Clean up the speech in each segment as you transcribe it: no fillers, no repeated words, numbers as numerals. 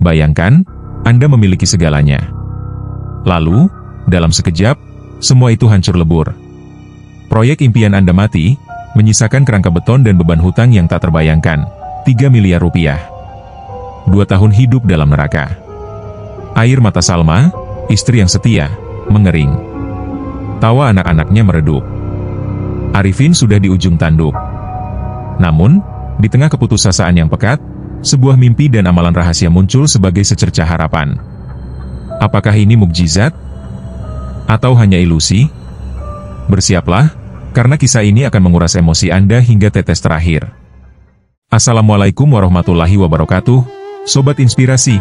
Bayangkan, Anda memiliki segalanya. Lalu, dalam sekejap, semua itu hancur lebur. Proyek impian Anda mati, menyisakan kerangka beton dan beban hutang yang tak terbayangkan. 3 miliar rupiah. 2 tahun hidup dalam neraka. Air mata Salma, istri yang setia, mengering. Tawa anak-anaknya meredup. Arifin sudah di ujung tanduk. Namun, di tengah keputusasaan yang pekat, sebuah mimpi dan amalan rahasia muncul sebagai secercah harapan. Apakah ini mukjizat? Atau hanya ilusi? Bersiaplah, karena kisah ini akan menguras emosi Anda hingga tetes terakhir. Assalamualaikum warahmatullahi wabarakatuh, Sobat Inspirasi.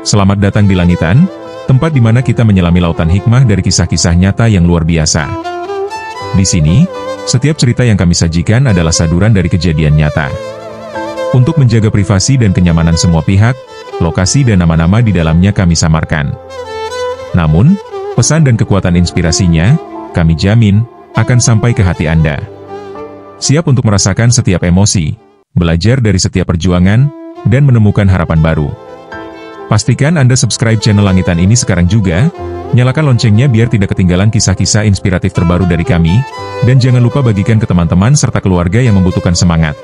Selamat datang di Langitan, tempat di mana kita menyelami lautan hikmah dari kisah-kisah nyata yang luar biasa. Di sini, setiap cerita yang kami sajikan adalah saduran dari kejadian nyata. Untuk menjaga privasi dan kenyamanan semua pihak, lokasi dan nama-nama di dalamnya kami samarkan. Namun, pesan dan kekuatan inspirasinya, kami jamin, akan sampai ke hati Anda. Siap untuk merasakan setiap emosi, belajar dari setiap perjuangan, dan menemukan harapan baru. Pastikan Anda subscribe channel Langitan ini sekarang juga, nyalakan loncengnya biar tidak ketinggalan kisah-kisah inspiratif terbaru dari kami, dan jangan lupa bagikan ke teman-teman serta keluarga yang membutuhkan semangat.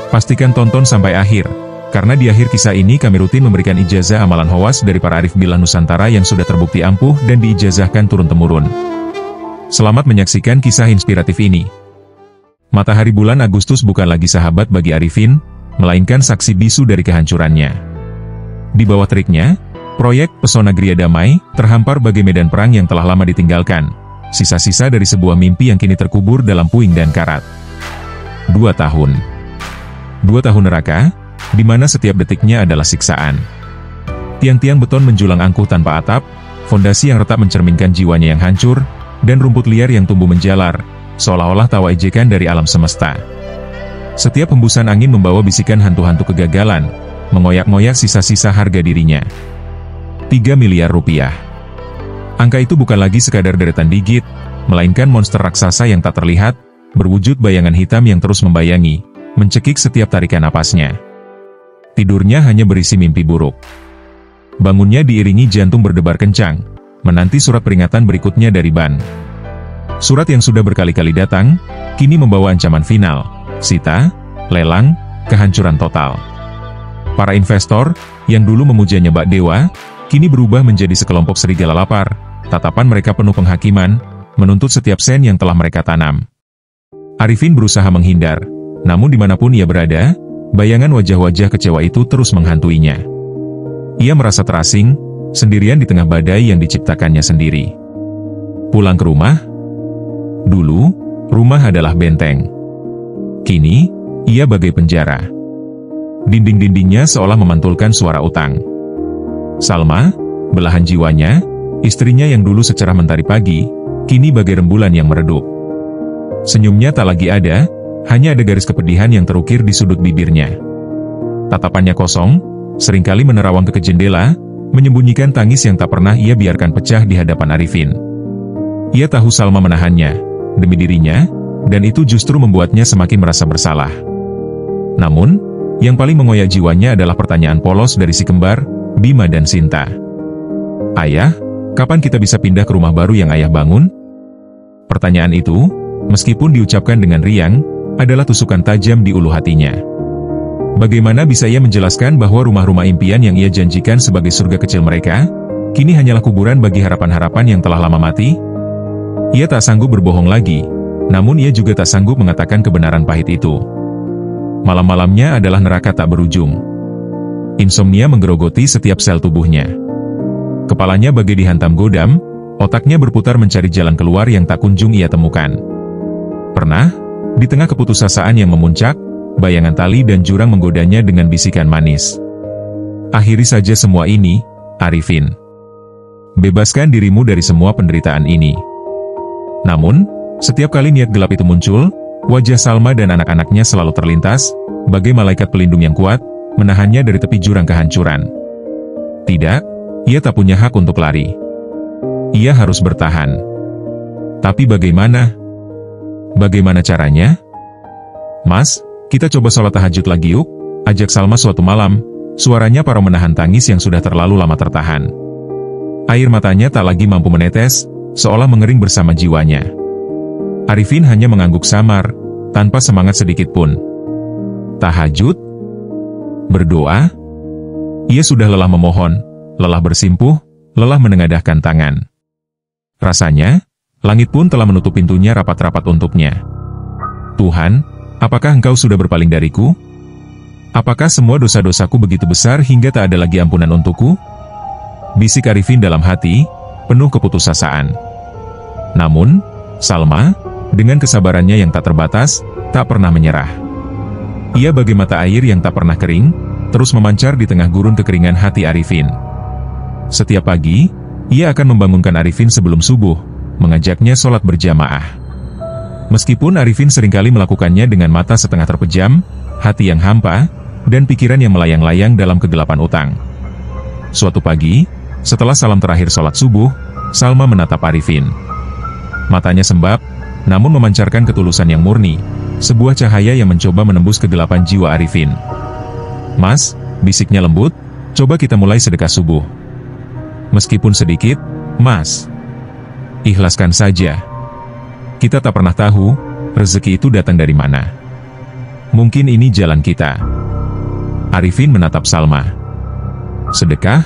Pastikan tonton sampai akhir, karena di akhir kisah ini kami rutin memberikan ijazah amalan khawas dari para arif billah Nusantara yang sudah terbukti ampuh dan diijazahkan turun-temurun. Selamat menyaksikan kisah inspiratif ini. Matahari bulan Agustus bukan lagi sahabat bagi Arifin, melainkan saksi bisu dari kehancurannya. Di bawah teriknya, proyek Pesona Gria Damai terhampar bagai medan perang yang telah lama ditinggalkan, sisa-sisa dari sebuah mimpi yang kini terkubur dalam puing dan karat. 2 tahun. 2 tahun neraka, di mana setiap detiknya adalah siksaan. Tiang-tiang beton menjulang angkuh tanpa atap, fondasi yang retak mencerminkan jiwanya yang hancur, dan rumput liar yang tumbuh menjalar, seolah-olah tawa ejekan dari alam semesta. Setiap hembusan angin membawa bisikan hantu-hantu kegagalan, mengoyak-ngoyak sisa-sisa harga dirinya. 3 miliar rupiah. Angka itu bukan lagi sekadar deretan digit, melainkan monster raksasa yang tak terlihat, berwujud bayangan hitam yang terus membayangi, mencekik setiap tarikan napasnya. Tidurnya hanya berisi mimpi buruk. Bangunnya diiringi jantung berdebar kencang, menanti surat peringatan berikutnya dari Ban. Surat yang sudah berkali-kali datang, kini membawa ancaman final, sita, lelang, kehancuran total. Para investor, yang dulu memujanya bak dewa, kini berubah menjadi sekelompok serigala lapar, tatapan mereka penuh penghakiman, menuntut setiap sen yang telah mereka tanam. Arifin berusaha menghindar, namun dimanapun ia berada, bayangan wajah-wajah kecewa itu terus menghantuinya. Ia merasa terasing, sendirian di tengah badai yang diciptakannya sendiri. Pulang ke rumah? Dulu, rumah adalah benteng. Kini, ia bagai penjara. Dinding-dindingnya seolah memantulkan suara utang. Salma, belahan jiwanya, istrinya yang dulu secerah mentari pagi, kini bagai rembulan yang meredup. Senyumnya tak lagi ada, hanya ada garis kepedihan yang terukir di sudut bibirnya. Tatapannya kosong, seringkali menerawang ke jendela, menyembunyikan tangis yang tak pernah ia biarkan pecah di hadapan Arifin. Ia tahu Salma menahannya, demi dirinya, dan itu justru membuatnya semakin merasa bersalah. Namun, yang paling mengoyak jiwanya adalah pertanyaan polos dari si kembar, Bima dan Sinta. "Ayah, kapan kita bisa pindah ke rumah baru yang ayah bangun?" Pertanyaan itu, meskipun diucapkan dengan riang, adalah tusukan tajam di ulu hatinya. Bagaimana bisa ia menjelaskan bahwa rumah-rumah impian yang ia janjikan sebagai surga kecil mereka, kini hanyalah kuburan bagi harapan-harapan yang telah lama mati? Ia tak sanggup berbohong lagi, namun ia juga tak sanggup mengatakan kebenaran pahit itu. Malam-malamnya adalah neraka tak berujung. Insomnia menggerogoti setiap sel tubuhnya. Kepalanya bagai dihantam godam, otaknya berputar mencari jalan keluar yang tak kunjung ia temukan. Pernah, di tengah keputusasaan yang memuncak, bayangan tali dan jurang menggodanya dengan bisikan manis. "Akhiri saja semua ini, Arifin. Bebaskan dirimu dari semua penderitaan ini." Namun, setiap kali niat gelap itu muncul, wajah Salma dan anak-anaknya selalu terlintas, bagai malaikat pelindung yang kuat, menahannya dari tepi jurang kehancuran. Tidak, ia tak punya hak untuk lari. Ia harus bertahan. Tapi bagaimana? Bagaimana caranya? "Mas, kita coba sholat tahajud lagi yuk," ajak Salma suatu malam, suaranya parau menahan tangis yang sudah terlalu lama tertahan. Air matanya tak lagi mampu menetes, seolah mengering bersama jiwanya. Arifin hanya mengangguk samar, tanpa semangat sedikit pun. Tahajud? Berdoa? Ia sudah lelah memohon, lelah bersimpuh, lelah menengadahkan tangan. Rasanya, langit pun telah menutup pintunya rapat-rapat untuknya. Tuhan, apakah Engkau sudah berpaling dariku? Apakah semua dosa-dosaku begitu besar hingga tak ada lagi ampunan untukku? Bisik Arifin dalam hati, penuh keputusasaan. Namun, Salma, dengan kesabarannya yang tak terbatas, tak pernah menyerah. Ia bagai mata air yang tak pernah kering, terus memancar di tengah gurun kekeringan hati Arifin. Setiap pagi, ia akan membangunkan Arifin sebelum subuh, mengajaknya sholat berjamaah. Meskipun Arifin seringkali melakukannya dengan mata setengah terpejam, hati yang hampa, dan pikiran yang melayang-layang dalam kegelapan utang. Suatu pagi, setelah salam terakhir sholat subuh, Salma menatap Arifin. Matanya sembab, namun memancarkan ketulusan yang murni, sebuah cahaya yang mencoba menembus kegelapan jiwa Arifin. Mas, bisiknya lembut, coba kita mulai sedekah subuh. Meskipun sedikit, Mas. Ikhlaskan saja. Kita tak pernah tahu, rezeki itu datang dari mana. Mungkin ini jalan kita. Arifin menatap Salma. Sedekah?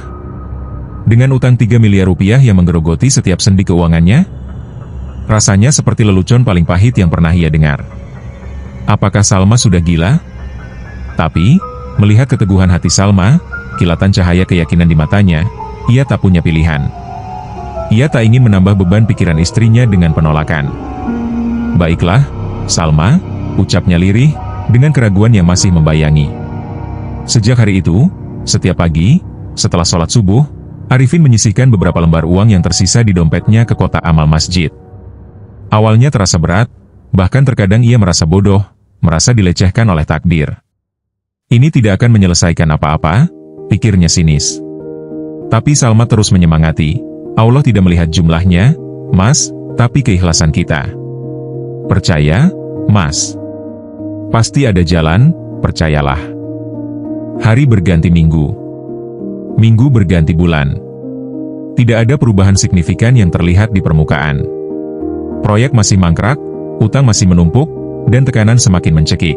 Dengan utang 3 miliar rupiah yang menggerogoti setiap sendi keuangannya? Rasanya seperti lelucon paling pahit yang pernah ia dengar. Apakah Salma sudah gila? Tapi, melihat keteguhan hati Salma, kilatan cahaya keyakinan di matanya, ia tak punya pilihan. Ia tak ingin menambah beban pikiran istrinya dengan penolakan. Baiklah, Salma, ucapnya lirih, dengan keraguan yang masih membayangi. Sejak hari itu, setiap pagi, setelah sholat subuh, Arifin menyisihkan beberapa lembar uang yang tersisa di dompetnya ke kotak amal masjid. Awalnya terasa berat, bahkan terkadang ia merasa bodoh, merasa dilecehkan oleh takdir. Ini tidak akan menyelesaikan apa-apa, pikirnya sinis. Tapi Salma terus menyemangati, Allah tidak melihat jumlahnya, Mas, tapi keikhlasan kita. Percaya, Mas. Pasti ada jalan, percayalah. Hari berganti minggu. Minggu berganti bulan. Tidak ada perubahan signifikan yang terlihat di permukaan. Proyek masih mangkrak, utang masih menumpuk, dan tekanan semakin mencekik.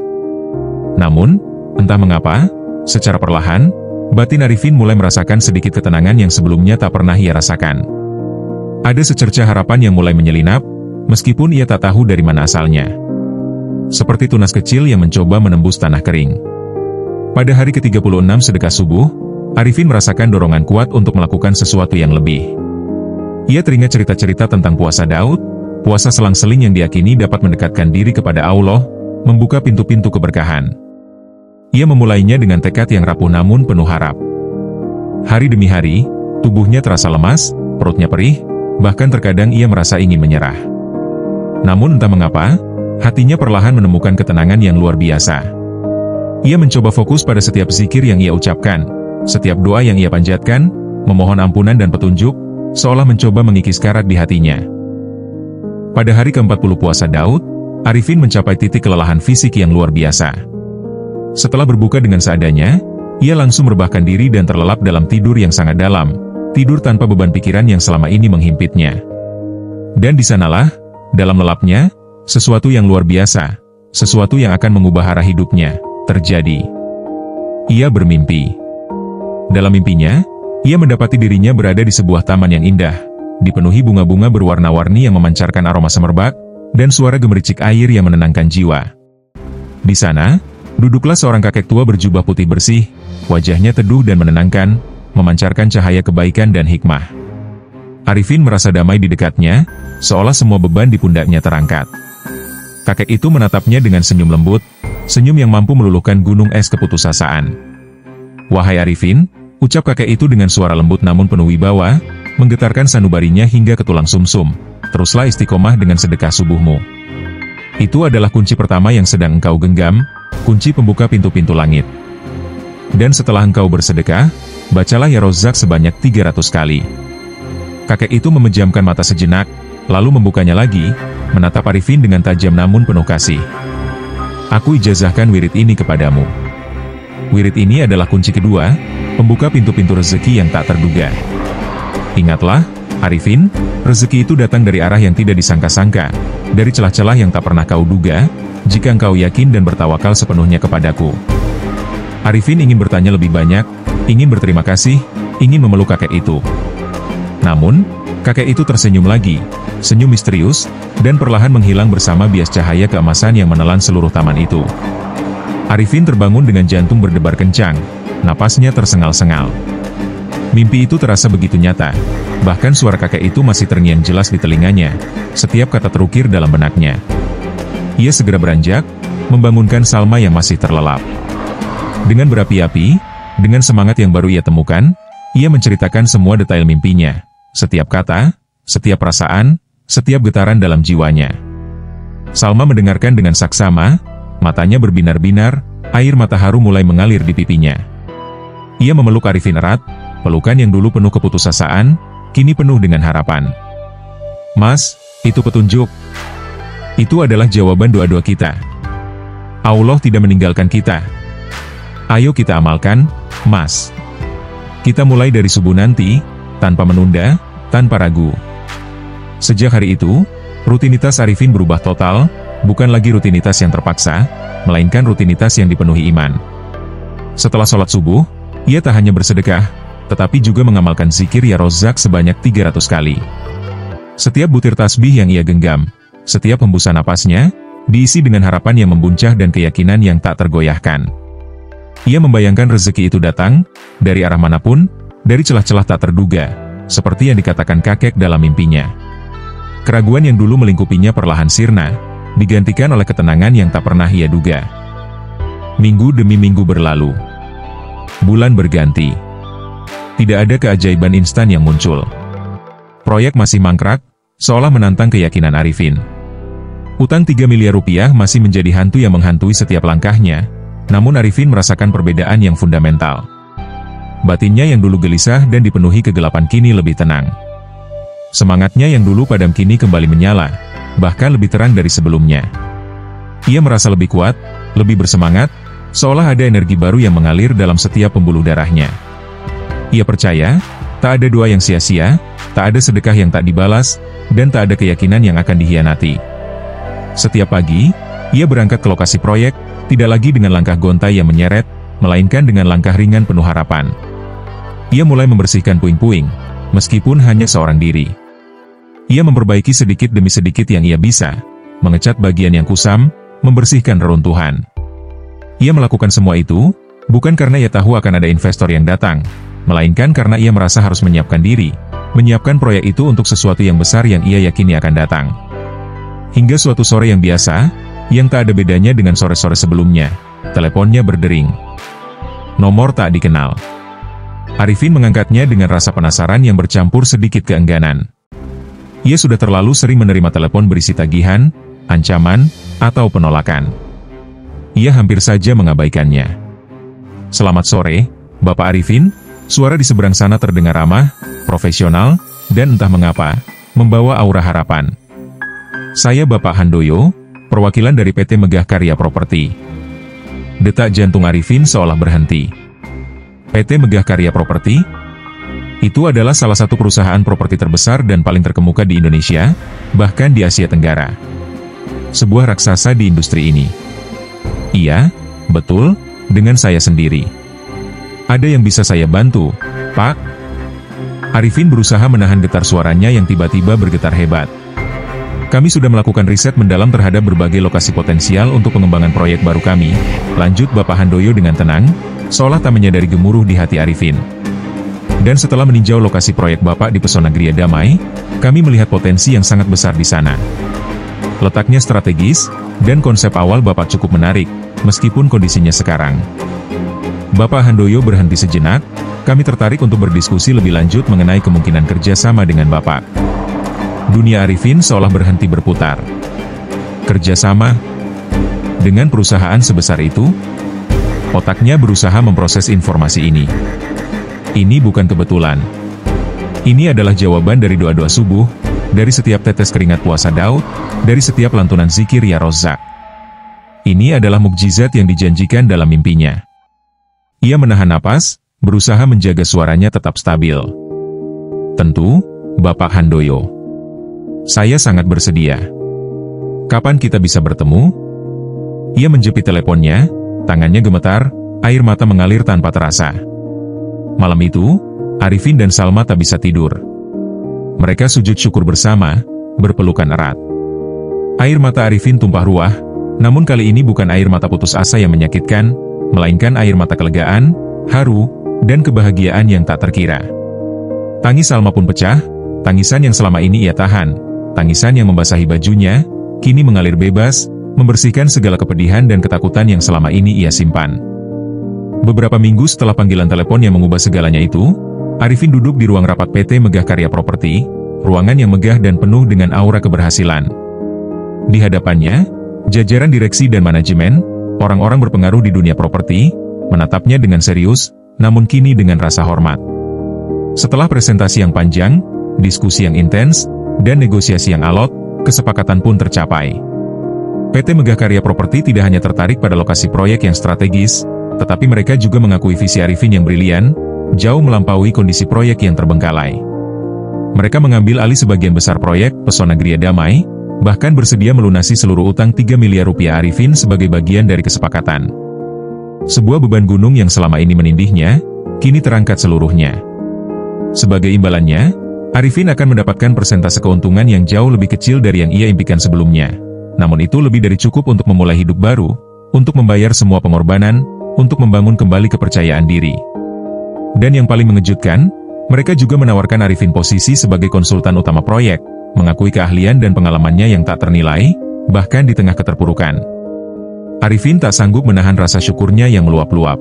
Namun, entah mengapa, secara perlahan, batin Arifin mulai merasakan sedikit ketenangan yang sebelumnya tak pernah ia rasakan. Ada secerca harapan yang mulai menyelinap, meskipun ia tak tahu dari mana asalnya. Seperti tunas kecil yang mencoba menembus tanah kering. Pada hari ke-36 sedekah subuh, Arifin merasakan dorongan kuat untuk melakukan sesuatu yang lebih. Ia teringat cerita-cerita tentang puasa Daud, puasa selang-seling yang diyakini dapat mendekatkan diri kepada Allah, membuka pintu-pintu keberkahan. Ia memulainya dengan tekad yang rapuh namun penuh harap. Hari demi hari, tubuhnya terasa lemas, perutnya perih, bahkan terkadang ia merasa ingin menyerah. Namun entah mengapa, hatinya perlahan menemukan ketenangan yang luar biasa. Ia mencoba fokus pada setiap zikir yang ia ucapkan, setiap doa yang ia panjatkan, memohon ampunan dan petunjuk, seolah mencoba mengikis karat di hatinya. Pada hari ke-40 puasa Daud, Arifin mencapai titik kelelahan fisik yang luar biasa. Setelah berbuka dengan seadanya, ia langsung merebahkan diri dan terlelap dalam tidur yang sangat dalam, tidur tanpa beban pikiran yang selama ini menghimpitnya. Dan di sanalah, dalam lelapnya, sesuatu yang luar biasa, sesuatu yang akan mengubah arah hidupnya, terjadi. Ia bermimpi. Dalam mimpinya, ia mendapati dirinya berada di sebuah taman yang indah, dipenuhi bunga-bunga berwarna-warni yang memancarkan aroma semerbak, dan suara gemericik air yang menenangkan jiwa. Di sana, duduklah seorang kakek tua berjubah putih bersih, wajahnya teduh dan menenangkan, memancarkan cahaya kebaikan dan hikmah. Arifin merasa damai di dekatnya, seolah semua beban di pundaknya terangkat. Kakek itu menatapnya dengan senyum lembut, senyum yang mampu meluluhkan gunung es keputusasaan. Wahai Arifin, ucap kakek itu dengan suara lembut namun penuh wibawa, menggetarkan sanubarinya hingga ke tulang sumsum. Teruslah istiqomah dengan sedekah subuhmu. Itu adalah kunci pertama yang sedang engkau genggam, kunci pembuka pintu-pintu langit. Dan setelah engkau bersedekah, bacalah Ya Razzaq sebanyak 300 kali. Kakek itu memejamkan mata sejenak, lalu membukanya lagi, menatap Arifin dengan tajam namun penuh kasih. Aku ijazahkan wirid ini kepadamu. Wirid ini adalah kunci kedua, pembuka pintu-pintu rezeki yang tak terduga. Ingatlah, Arifin, rezeki itu datang dari arah yang tidak disangka-sangka, dari celah-celah yang tak pernah kau duga, jika engkau yakin dan bertawakal sepenuhnya kepadaku. Arifin ingin bertanya lebih banyak, ingin berterima kasih, ingin memeluk kakek itu. Namun, kakek itu tersenyum lagi, senyum misterius, dan perlahan menghilang bersama bias cahaya keemasan yang menelan seluruh taman itu. Arifin terbangun dengan jantung berdebar kencang, napasnya tersengal-sengal. Mimpi itu terasa begitu nyata, bahkan suara kakek itu masih terngiang jelas di telinganya, setiap kata terukir dalam benaknya. Ia segera beranjak, membangunkan Salma yang masih terlelap. Dengan berapi-api, dengan semangat yang baru ia temukan, ia menceritakan semua detail mimpinya, setiap kata, setiap perasaan, setiap getaran dalam jiwanya. Salma mendengarkan dengan saksama, matanya berbinar-binar, air mata haru mulai mengalir di pipinya. Ia memeluk Arifin erat, pelukan yang dulu penuh keputusasaan, kini penuh dengan harapan. Mas, itu petunjuk. Itu adalah jawaban doa-doa kita. Allah tidak meninggalkan kita. Ayo kita amalkan, Mas. Kita mulai dari subuh nanti, tanpa menunda, tanpa ragu. Sejak hari itu, rutinitas Arifin berubah total, bukan lagi rutinitas yang terpaksa, melainkan rutinitas yang dipenuhi iman. Setelah sholat subuh, ia tak hanya bersedekah, tetapi juga mengamalkan zikir ya Rozak sebanyak 300 kali. Setiap butir tasbih yang ia genggam, setiap hembusan napasnya, diisi dengan harapan yang membuncah dan keyakinan yang tak tergoyahkan. Ia membayangkan rezeki itu datang, dari arah manapun, dari celah-celah tak terduga, seperti yang dikatakan kakek dalam mimpinya. Keraguan yang dulu melingkupinya perlahan sirna, digantikan oleh ketenangan yang tak pernah ia duga. Minggu demi minggu berlalu. Bulan berganti. Tidak ada keajaiban instan yang muncul. Proyek masih mangkrak, seolah menantang keyakinan Arifin. Utang 3 miliar rupiah masih menjadi hantu yang menghantui setiap langkahnya, namun Arifin merasakan perbedaan yang fundamental. Batinnya yang dulu gelisah dan dipenuhi kegelapan kini lebih tenang. Semangatnya yang dulu padam kini kembali menyala, bahkan lebih terang dari sebelumnya. Ia merasa lebih kuat, lebih bersemangat, seolah ada energi baru yang mengalir dalam setiap pembuluh darahnya. Ia percaya, tak ada doa yang sia-sia, tak ada sedekah yang tak dibalas, dan tak ada keyakinan yang akan dihianati. Setiap pagi, ia berangkat ke lokasi proyek, tidak lagi dengan langkah gontai yang menyeret, melainkan dengan langkah ringan penuh harapan. Ia mulai membersihkan puing-puing, meskipun hanya seorang diri. Ia memperbaiki sedikit demi sedikit yang ia bisa, mengecat bagian yang kusam, membersihkan reruntuhan. Ia melakukan semua itu, bukan karena ia tahu akan ada investor yang datang, melainkan karena ia merasa harus menyiapkan diri, menyiapkan proyek itu untuk sesuatu yang besar yang ia yakini akan datang. Hingga suatu sore yang biasa, yang tak ada bedanya dengan sore-sore sebelumnya, teleponnya berdering. Nomor tak dikenal. Arifin mengangkatnya dengan rasa penasaran yang bercampur sedikit keengganan. Ia sudah terlalu sering menerima telepon berisi tagihan, ancaman, atau penolakan. Ia hampir saja mengabaikannya. Selamat sore, Bapak Arifin. Suara di seberang sana terdengar ramah, profesional, dan entah mengapa, membawa aura harapan. Saya Bapak Handoyo, perwakilan dari PT Megah Karya Properti. Detak jantung Arifin seolah berhenti. PT Megah Karya Properti? Itu adalah salah satu perusahaan properti terbesar dan paling terkemuka di Indonesia, bahkan di Asia Tenggara. Sebuah raksasa di industri ini. Iya, betul, dengan saya sendiri. Ada yang bisa saya bantu, Pak? Arifin berusaha menahan getar suaranya yang tiba-tiba bergetar hebat. Kami sudah melakukan riset mendalam terhadap berbagai lokasi potensial untuk pengembangan proyek baru kami, lanjut Bapak Handoyo dengan tenang, seolah tak menyadari gemuruh di hati Arifin. Dan setelah meninjau lokasi proyek Bapak di Pesona Gria Damai, kami melihat potensi yang sangat besar di sana. Letaknya strategis, dan konsep awal Bapak cukup menarik, meskipun kondisinya sekarang. Bapak Handoyo berhenti sejenak, kami tertarik untuk berdiskusi lebih lanjut mengenai kemungkinan kerjasama dengan Bapak. Dunia Arifin seolah berhenti berputar. Kerjasama? Dengan perusahaan sebesar itu? Otaknya berusaha memproses informasi ini. Ini bukan kebetulan. Ini adalah jawaban dari doa-doa subuh, dari setiap tetes keringat puasa Daud, dari setiap lantunan zikir ya Rozak. Ini adalah mukjizat yang dijanjikan dalam mimpinya. Ia menahan napas, berusaha menjaga suaranya tetap stabil. Tentu, Bapak Handoyo. Saya sangat bersedia. Kapan kita bisa bertemu? Ia menjepit teleponnya, tangannya gemetar, air mata mengalir tanpa terasa. Malam itu, Arifin dan Salma tak bisa tidur. Mereka sujud syukur bersama, berpelukan erat. Air mata Arifin tumpah ruah, namun kali ini bukan air mata putus asa yang menyakitkan, melainkan air mata kelegaan, haru, dan kebahagiaan yang tak terkira. Tangis Salma pun pecah, tangisan yang selama ini ia tahan, tangisan yang membasahi bajunya, kini mengalir bebas, membersihkan segala kepedihan dan ketakutan yang selama ini ia simpan. Beberapa minggu setelah panggilan telepon yang mengubah segalanya itu, Arifin duduk di ruang rapat PT Megah Karya Properti, ruangan yang megah dan penuh dengan aura keberhasilan. Di hadapannya, jajaran direksi dan manajemen, orang-orang berpengaruh di dunia properti, menatapnya dengan serius, namun kini dengan rasa hormat. Setelah presentasi yang panjang, diskusi yang intens, dan negosiasi yang alot, kesepakatan pun tercapai. PT Megah Karya Properti tidak hanya tertarik pada lokasi proyek yang strategis, tetapi mereka juga mengakui visi Arifin yang brilian, jauh melampaui kondisi proyek yang terbengkalai. Mereka mengambil alih sebagian besar proyek Pesona Gria Damai, bahkan bersedia melunasi seluruh utang 3 miliar rupiah Arifin sebagai bagian dari kesepakatan. Sebuah beban gunung yang selama ini menindihnya, kini terangkat seluruhnya. Sebagai imbalannya, Arifin akan mendapatkan persentase keuntungan yang jauh lebih kecil dari yang ia impikan sebelumnya. Namun itu lebih dari cukup untuk memulai hidup baru, untuk membayar semua pengorbanan, untuk membangun kembali kepercayaan diri. Dan yang paling mengejutkan, mereka juga menawarkan Arifin posisi sebagai konsultan utama proyek, mengakui keahlian dan pengalamannya yang tak ternilai, bahkan di tengah keterpurukan. Arifin tak sanggup menahan rasa syukurnya yang meluap-luap.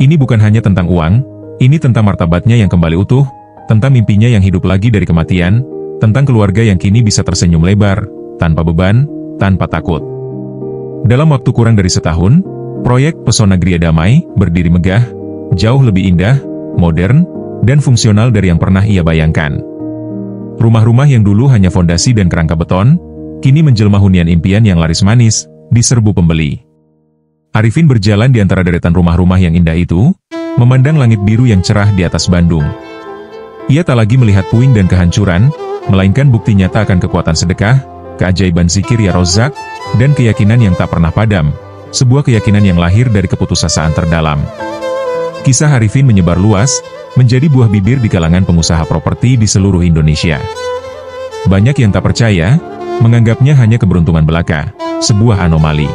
Ini bukan hanya tentang uang, ini tentang martabatnya yang kembali utuh, tentang mimpinya yang hidup lagi dari kematian, tentang keluarga yang kini bisa tersenyum lebar, tanpa beban, tanpa takut. Dalam waktu kurang dari setahun, proyek Pesona Gria Damai berdiri megah, jauh lebih indah, modern, dan fungsional dari yang pernah ia bayangkan. Rumah-rumah yang dulu hanya fondasi dan kerangka beton, kini menjelma hunian impian yang laris manis, di serbu pembeli. Arifin berjalan di antara deretan rumah-rumah yang indah itu, memandang langit biru yang cerah di atas Bandung. Ia tak lagi melihat puing dan kehancuran, melainkan bukti nyata akan kekuatan sedekah, keajaiban zikir ya Rozak, dan keyakinan yang tak pernah padam, sebuah keyakinan yang lahir dari keputusasaan terdalam. Kisah Arifin menyebar luas, menjadi buah bibir di kalangan pengusaha properti di seluruh Indonesia. Banyak yang tak percaya, menganggapnya hanya keberuntungan belaka, sebuah anomali.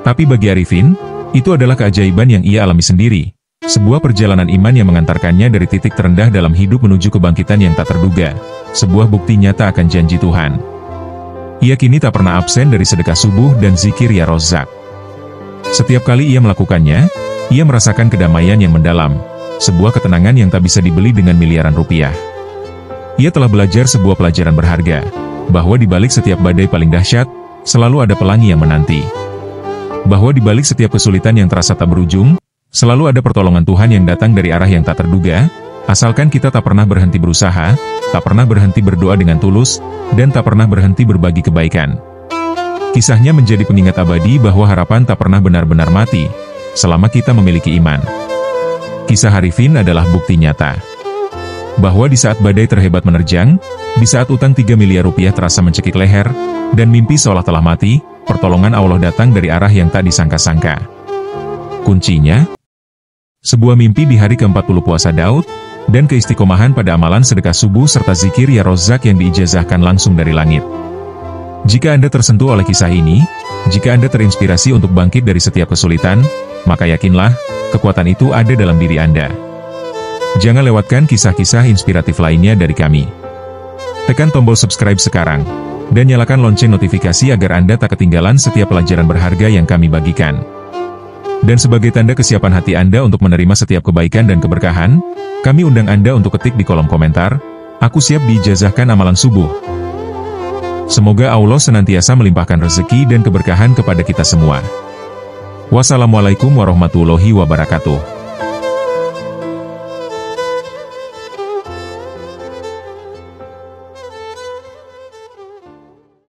Tapi bagi Arifin, itu adalah keajaiban yang ia alami sendiri, sebuah perjalanan iman yang mengantarkannya dari titik terendah dalam hidup menuju kebangkitan yang tak terduga, sebuah bukti nyata akan janji Tuhan. Ia kini tak pernah absen dari sedekah subuh dan zikir ya Rozak. Setiap kali ia melakukannya, ia merasakan kedamaian yang mendalam, sebuah ketenangan yang tak bisa dibeli dengan miliaran rupiah. Ia telah belajar sebuah pelajaran berharga, bahwa di balik setiap badai paling dahsyat, selalu ada pelangi yang menanti. Bahwa di balik setiap kesulitan yang terasa tak berujung, selalu ada pertolongan Tuhan yang datang dari arah yang tak terduga, asalkan kita tak pernah berhenti berusaha, tak pernah berhenti berdoa dengan tulus, dan tak pernah berhenti berbagi kebaikan. Kisahnya menjadi pengingat abadi bahwa harapan tak pernah benar-benar mati, selama kita memiliki iman. Kisah Arifin adalah bukti nyata bahwa di saat badai terhebat menerjang, di saat utang 3 miliar rupiah terasa mencekik leher, dan mimpi seolah telah mati, pertolongan Allah datang dari arah yang tak disangka-sangka. Kuncinya, sebuah mimpi di hari ke-40 puasa Daud, dan keistiqomahan pada amalan sedekah subuh serta zikir ya Rozak yang diijazahkan langsung dari langit. Jika Anda tersentuh oleh kisah ini, jika Anda terinspirasi untuk bangkit dari setiap kesulitan, maka yakinlah, kekuatan itu ada dalam diri Anda. Jangan lewatkan kisah-kisah inspiratif lainnya dari kami. Tekan tombol subscribe sekarang, dan nyalakan lonceng notifikasi agar Anda tak ketinggalan setiap pelajaran berharga yang kami bagikan. Dan sebagai tanda kesiapan hati Anda untuk menerima setiap kebaikan dan keberkahan, kami undang Anda untuk ketik di kolom komentar, "Aku siap diijazahkan amalan subuh." Semoga Allah senantiasa melimpahkan rezeki dan keberkahan kepada kita semua. Wassalamualaikum warahmatullahi wabarakatuh.